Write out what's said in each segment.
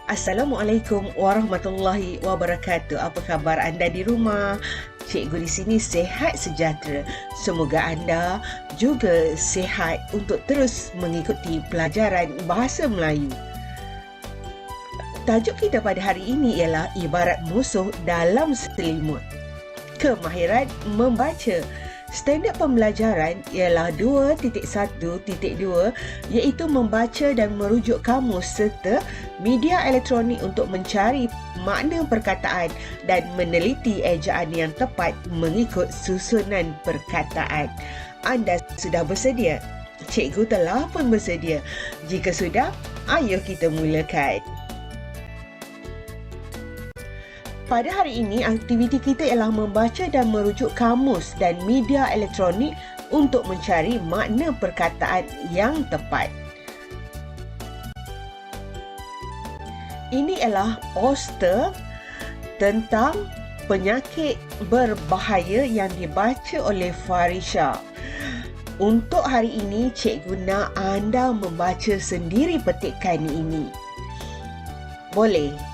Assalamualaikum warahmatullahi wabarakatuh. Apa khabar anda di rumah? Cikgu di sini sihat sejahtera. Semoga anda juga sihat untuk terus mengikuti pelajaran bahasa Melayu. Tajuk kita pada hari ini ialah ibarat musuh dalam selimut. Kemahiran membaca. Standard pembelajaran ialah 2.1.2 iaitu membaca dan merujuk kamus serta media elektronik untuk mencari makna perkataan dan meneliti ejaan yang tepat mengikut susunan perkataan. Anda sudah bersedia? Cikgu telah pun bersedia. Jika sudah, ayo kita mulakan. Pada hari ini, aktiviti kita ialah membaca dan merujuk kamus dan media elektronik untuk mencari makna perkataan yang tepat. Ini ialah poster tentang penyakit berbahaya yang dibaca oleh Farisha. Untuk hari ini, cikgu nak anda membaca sendiri petikan ini. Boleh?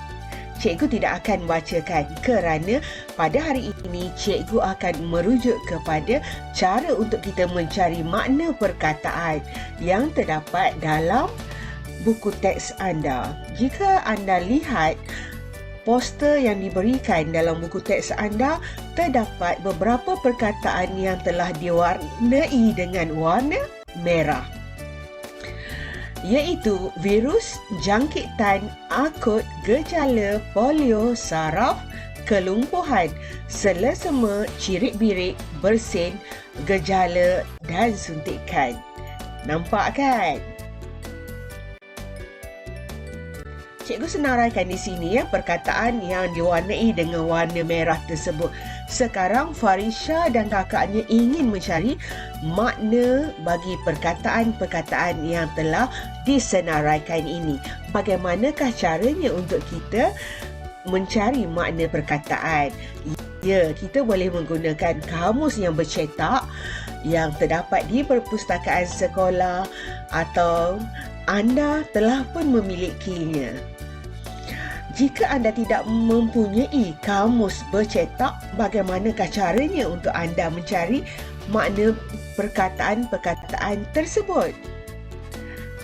Cikgu tidak akan bacakan kerana pada hari ini cikgu akan merujuk kepada cara untuk kita mencari makna perkataan yang terdapat dalam buku teks anda. Jika anda lihat poster yang diberikan dalam buku teks anda, terdapat beberapa perkataan yang telah diwarnai dengan warna merah, iaitu virus, jangkitan akut, gejala, polio, saraf, kelumpuhan, selesema, cirit-birit, bersin, gejala dan suntikan. Nampak kan? Cikgu senaraikan di sini perkataan yang diwarnai dengan warna merah tersebut. Sekarang Farisha dan kakaknya ingin mencari makna bagi perkataan-perkataan yang telah disenaraikan ini. Bagaimanakah caranya untuk kita mencari makna perkataan? Ya, kita boleh menggunakan kamus yang bercetak yang terdapat di perpustakaan sekolah atau anda telah pun memilikinya. Jika anda tidak mempunyai kamus bercetak, bagaimanakah caranya untuk anda mencari makna perkataan-perkataan tersebut?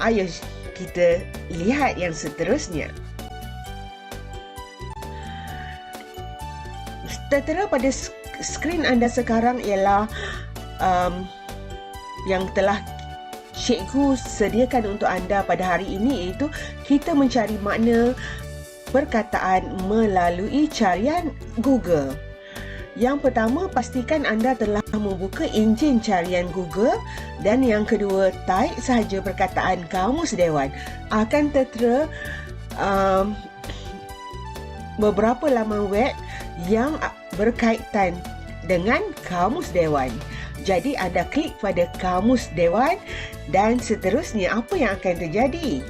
Ayo kita lihat yang seterusnya. Tertera pada skrin anda sekarang ialah yang telah cikgu sediakan untuk anda pada hari ini, iaitu kita mencari makna perkataan melalui carian Google. Yang pertama, pastikan anda telah membuka enjin carian Google, dan yang kedua, type sahaja perkataan kamus dewan. Akan tertera beberapa laman web yang berkaitan dengan kamus dewan. Jadi anda klik pada kamus dewan dan seterusnya apa yang akan terjadi?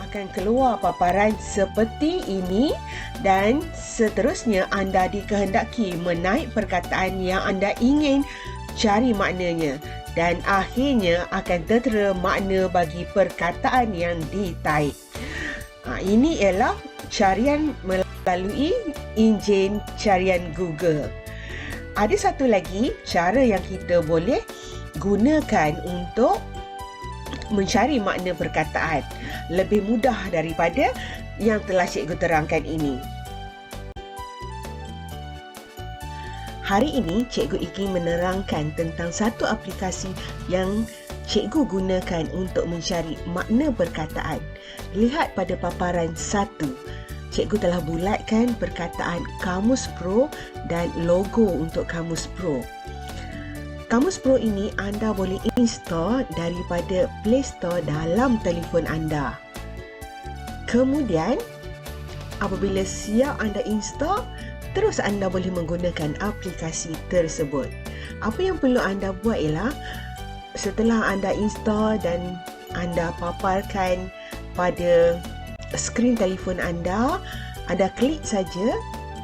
Akan keluar paparan seperti ini dan seterusnya anda dikehendaki menaik perkataan yang anda ingin cari maknanya dan akhirnya akan tertera makna bagi perkataan yang ditaip. Ini ialah carian melalui enjin carian Google. Ada satu lagi cara yang kita boleh gunakan untuk mencari makna perkataan. Lebih mudah daripada yang telah cikgu terangkan ini. Hari ini, cikgu ingin menerangkan tentang satu aplikasi yang cikgu gunakan untuk mencari makna perkataan. Lihat pada paparan 1. Cikgu telah bulatkan perkataan Kamus Pro dan logo untuk Kamus Pro. Kamus Pro ini anda boleh install daripada Play Store dalam telefon anda. Kemudian, apabila siap anda install, terus anda boleh menggunakan aplikasi tersebut. Apa yang perlu anda buat ialah, setelah anda install dan anda paparkan pada skrin telefon anda klik saja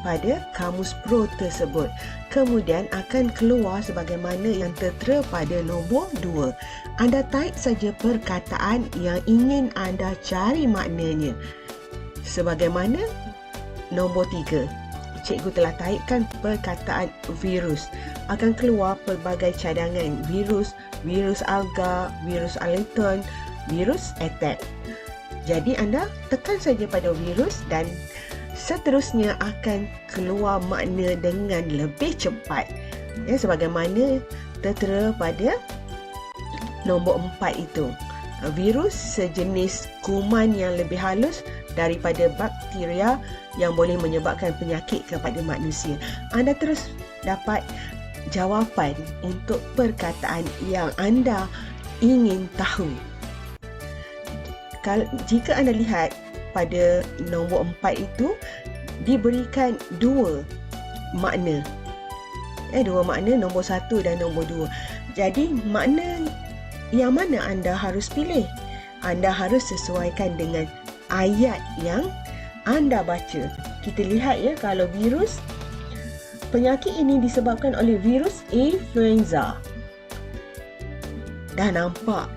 pada Kamus Pro tersebut. Kemudian akan keluar sebagaimana yang tertera pada nombor 2. Anda type saja perkataan yang ingin anda cari maknanya. Sebagaimana nombor 3. Cikgu telah taipkan perkataan virus. Akan keluar pelbagai cadangan virus, virus alga, virus Alton, virus attack. Jadi anda tekan saja pada virus dan seterusnya akan keluar makna dengan lebih cepat. Ya, sebagaimana tertera pada nombor 4 itu. Virus sejenis kuman yang lebih halus daripada bakteria yang boleh menyebabkan penyakit kepada manusia. Anda terus dapat jawapan untuk perkataan yang anda ingin tahu. Jika anda lihat pada nombor 4 itu diberikan dua makna. Dua makna, nombor 1 dan nombor 2. Jadi makna yang mana anda harus pilih? Anda harus sesuaikan dengan ayat yang anda baca. Kita lihat ya, kalau virus, penyakit ini disebabkan oleh virus influenza. Dah nampak.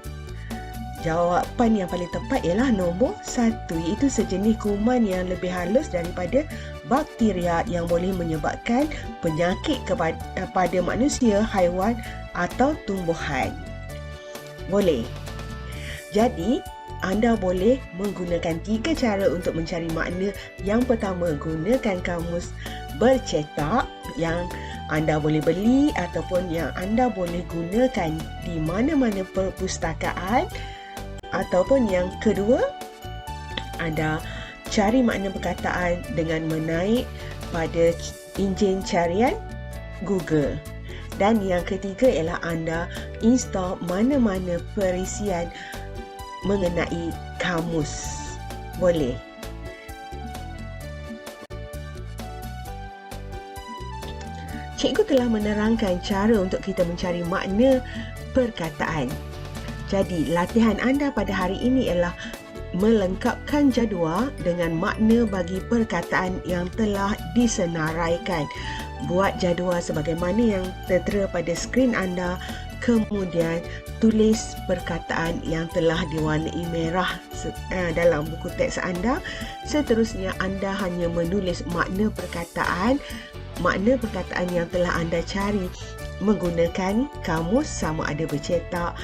Jawapan yang paling tepat ialah nombor 1, iaitu sejenis kuman yang lebih halus daripada bakteria yang boleh menyebabkan penyakit kepada manusia, haiwan atau tumbuhan. Boleh. Jadi, anda boleh menggunakan 3 cara untuk mencari makna. Yang pertama, gunakan kamus bercetak yang anda boleh beli ataupun yang anda boleh gunakan di mana-mana perpustakaan. Ataupun yang kedua, anda cari makna perkataan dengan menaik pada enjin carian Google. Dan yang ketiga ialah anda install mana-mana perisian mengenai kamus. Boleh. Cikgu telah menerangkan cara untuk kita mencari makna perkataan. Jadi, latihan anda pada hari ini ialah melengkapkan jadual dengan makna bagi perkataan yang telah disenaraikan. Buat jadual sebagaimana yang tertera pada skrin anda, kemudian tulis perkataan yang telah diwarnai merah dalam buku teks anda. Seterusnya anda hanya menulis makna perkataan yang telah anda cari menggunakan kamus, sama ada bercetak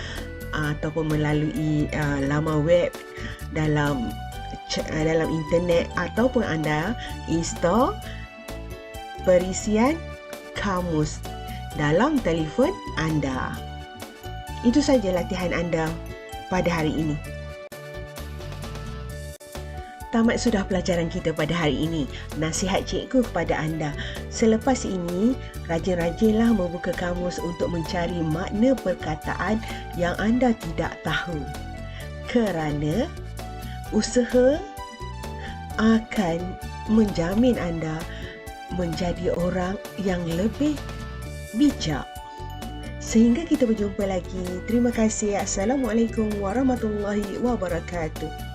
ataupun melalui laman web dalam internet, ataupun anda install perisian kamus dalam telefon anda. Itu saja latihan anda pada hari ini. Tamat sudah pelajaran kita pada hari ini. Nasihat cikgu kepada anda, selepas ini rajin-rajinlah membuka kamus untuk mencari makna perkataan yang anda tidak tahu. Kerana usaha akan menjamin anda menjadi orang yang lebih bijak. Sehingga kita berjumpa lagi. Terima kasih. Assalamualaikum warahmatullahi wabarakatuh.